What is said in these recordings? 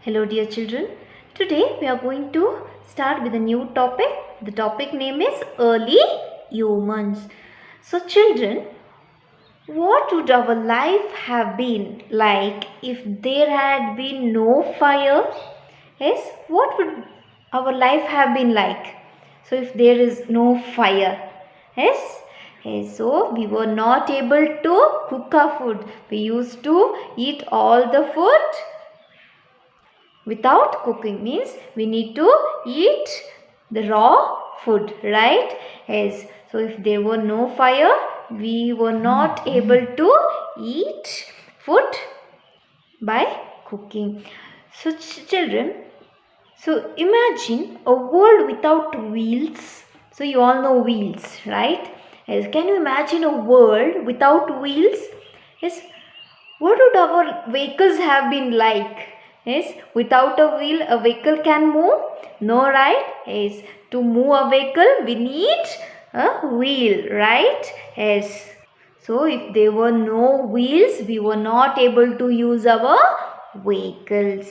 Hello dear children. Today we are going to start with a new topic. The topic name is early humans. So children, what would our life have been like if there had been no fire? Yes, what would our life have been like? So if there is no fire, yes, yes, so we were not able to cook our food. We used to eat all the food without cooking, means we need to eat the raw food, right? Yes, so if there were no fire, we were not able to eat food by cooking. So children, so imagine a world without wheels. So you all know wheels, right? Yes, can you imagine a world without wheels? Yes, what would our vehicles have been like? Yes, without a wheel, a vehicle can move? No, right? Yes, to move a vehicle, we need a wheel, right? Yes. So, if there were no wheels, we were not able to use our vehicles.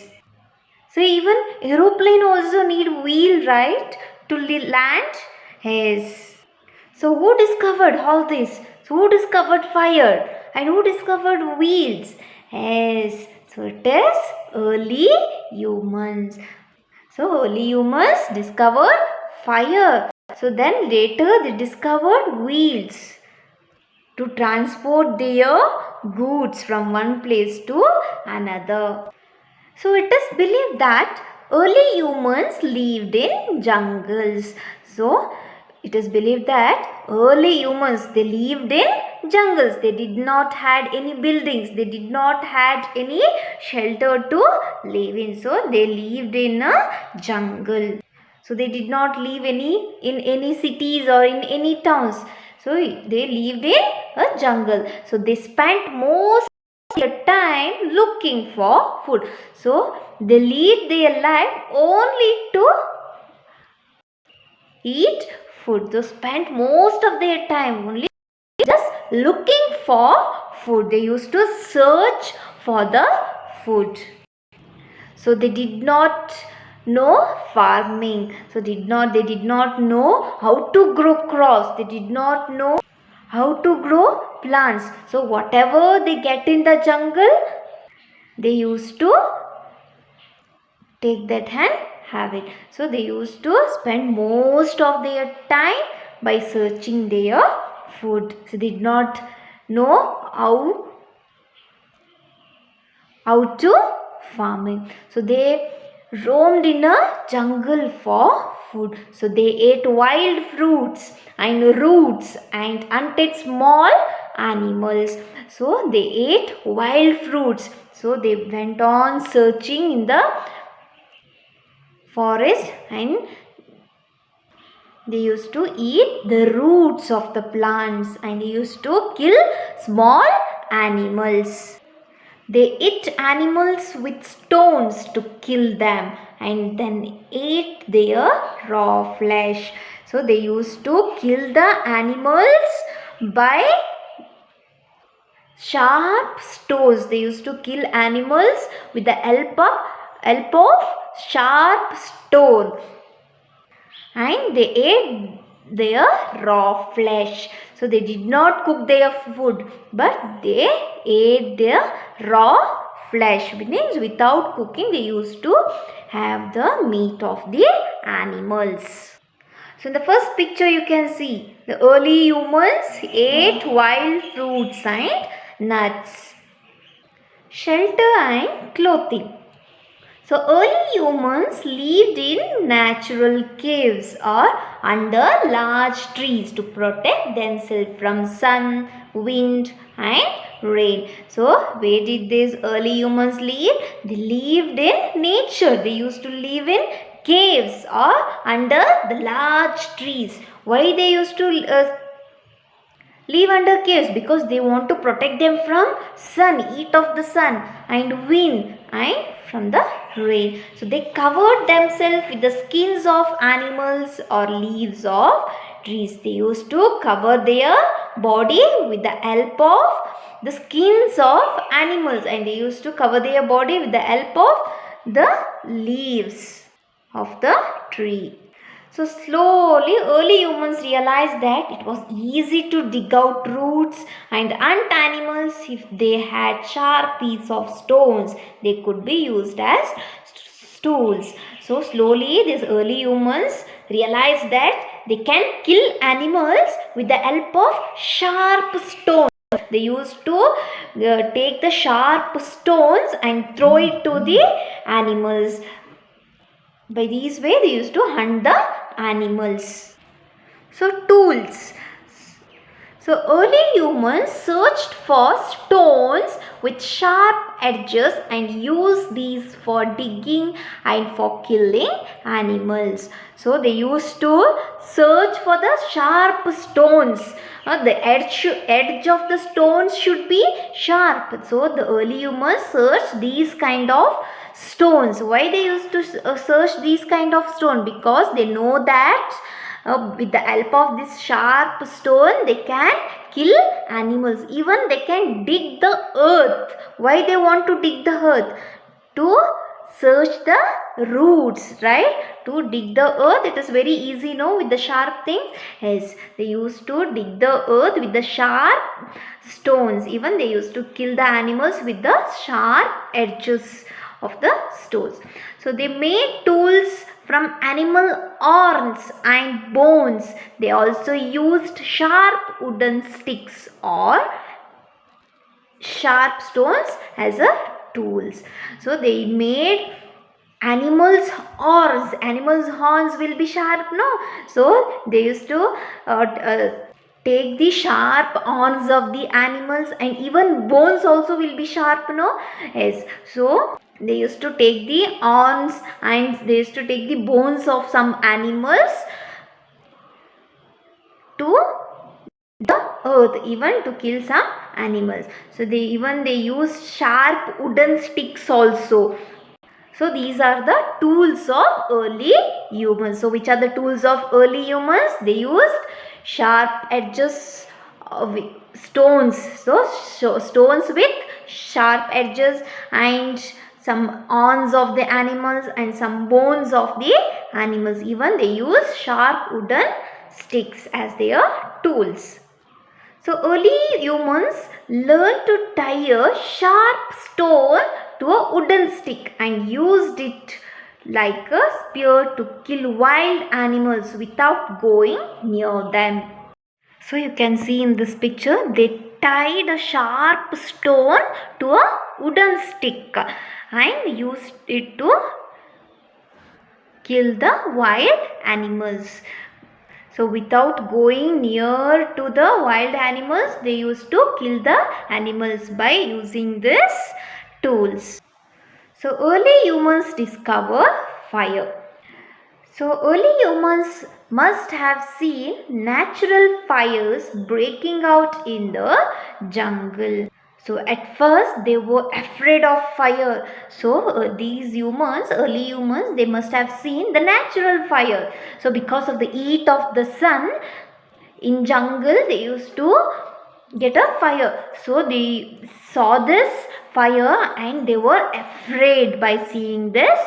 So, even aeroplane also need wheel, right? To land? Yes. So who discovered all this? So who discovered fire? And who discovered wheels? Yes, so it is early humans. So early humans discovered fire. So then later they discovered wheels to transport their goods from one place to another. So it is believed that early humans lived in jungles. So it is believed that early humans, they lived in jungles. They did not had any buildings. They did not had any shelter to live in. So they lived in a jungle. So they did not live in any cities or in any towns. So they lived in a jungle. So they spent most their time looking for food. So they lead their life only to eat food. They spent most of their time only just looking for food. They used to search for the food. So they did not know farming. So they did not know how to grow crops. They did not know how to grow plants. So whatever they get in the jungle, they used to take that and have it. So they used to spend most of their time by searching their food. So they did not know how to farming. So they roamed in a jungle for food. So they ate wild fruits and roots and hunted small animals. So they ate wild fruits. So they went on searching in the forest and they used to eat the roots of the plants and they used to kill small animals. They ate animals with stones to kill them and then ate their raw flesh. So they used to kill the animals by sharp stones. They used to kill animals with the help of sharp stone. And they ate their raw flesh. So they did not cook their food, but they ate their raw flesh. Means without cooking, they used to have the meat of the animals. So in the first picture you can see the early humans ate wild fruits and nuts. Shelter and clothing. So early humans lived in natural caves or under large trees to protect themselves from sun, wind and rain. So where did these early humans live? They lived in nature. They used to live in caves or under the large trees. Why they used to live under caves? Because they want to protect them from sun, heat of the sun and wind and from the rain. So they covered themselves with the skins of animals or leaves of trees. They used to cover their body with the help of the skins of animals and they used to cover their body with the help of the leaves of the tree. So slowly early humans realized that it was easy to dig out roots and hunt animals. If they had sharp pieces of stones, they could be used as tools. So slowly these early humans realized that they can kill animals with the help of sharp stones. They used to take the sharp stones and throw it to the animals. By these way they used to hunt the animals. So tools. So early humans searched for stones with sharp edges and used these for digging and for killing animals. So they used to search for the sharp stones. The edge of the stones should be sharp. So the early humans searched these kind of stones. Why they used to search these kind of stone? Because they know that with the help of this sharp stone they can kill animals. Even they can dig the earth. Why they want to dig the earth? To search the roots, right? To dig the earth, it is very easy, no, with the sharp thing. Yes, they used to dig the earth with the sharp stones. Even they used to kill the animals with the sharp edges of the stones. So they made tools from animal horns and bones. They also used sharp wooden sticks or sharp stones as a tools. So they made animals horns. Animals horns will be sharp, no? So they used to take the sharp horns of the animals, and even bones also will be sharp, no? Yes. So they used to take the horns and they used to take the bones of some animals to the earth, even to kill some animals. So they use sharp wooden sticks also. So these are the tools of early humans. So which are the tools of early humans? They used sharp edges of stones. So stones with sharp edges and some horns of the animals and some bones of the animals. Even they use sharp wooden sticks as their tools. So early humans learned to tie a sharp stone to a wooden stick and used it like a spear to kill wild animals without going near them. So you can see in this picture, they tied a sharp stone to a wooden stick and used it to kill the wild animals. So without going near to the wild animals, they used to kill the animals by using these tools. So early humans discover fire. So early humans must have seen natural fires breaking out in the jungle. So at first they were afraid of fire. So these humans, early humans, they must have seen the natural fire. So because of the heat of the sun in jungle, they used to get a fire. So they saw this fire and they were afraid by seeing this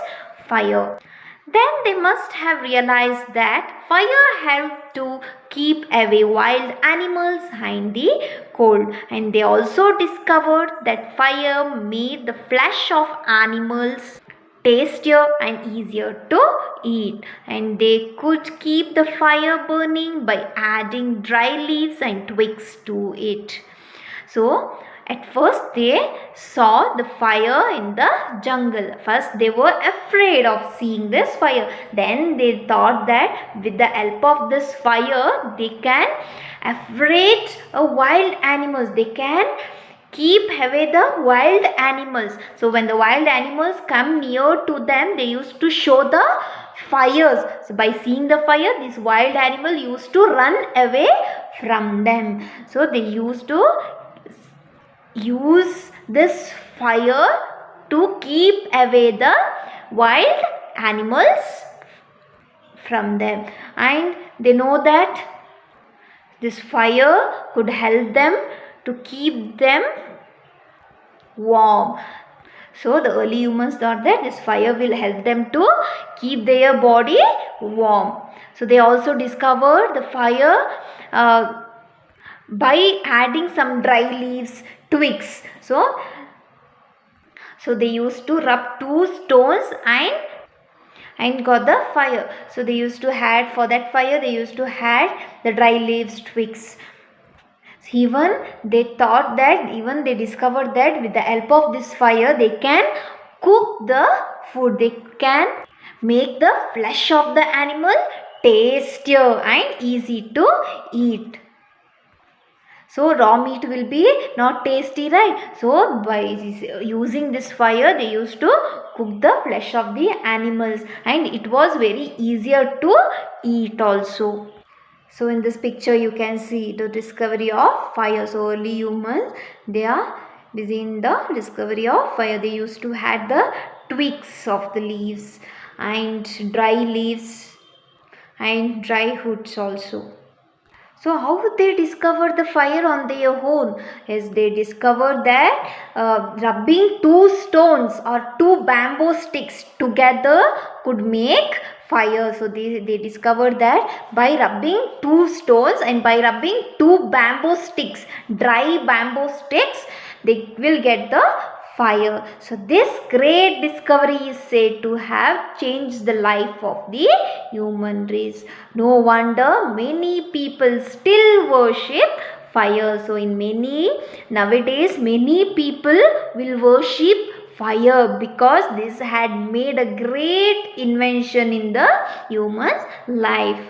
fire. Then they must have realized that fire helped to keep away wild animals and the cold. And they also discovered that fire made the flesh of animals tastier and easier to eat. And they could keep the fire burning by adding dry leaves and twigs to it. So at first they saw the fire in the jungle. First they were afraid of seeing this fire. Then they thought that with the help of this fire they can afraid wild animals. They can keep away the wild animals. So when the wild animals come near to them, they used to show the fires. So by seeing the fire, this wild animal used to run away from them. So they used to use this fire to keep away the wild animals from them. And they know that this fire could help them to keep them warm. So the early humans thought that this fire will help them to keep their body warm. So they also discovered the fire by adding some dry leaves, twigs. So they used to rub two stones and got the fire. So they used to add, for that fire they used to add the dry leaves, twigs. Even they thought that, even they discovered that with the help of this fire they can cook the food, they can make the flesh of the animal tastier and easy to eat. So raw meat will be not tasty, right? So by using this fire they used to cook the flesh of the animals, and it was very easier to eat also. So in this picture you can see the discovery of fire. So early humans, they are busy in the discovery of fire. They used to have the twigs of the leaves and dry leaves and dry hoods also. So how would they discover the fire on their own? Yes, they discovered that rubbing two stones or two bamboo sticks together could make fire. So they discovered that by rubbing two stones and by rubbing two bamboo sticks, dry bamboo sticks, they will get the fire. So this great discovery is said to have changed the life of the human race. No wonder many people still worship fire. So nowadays many people will worship fire because this had made a great invention in the human's life.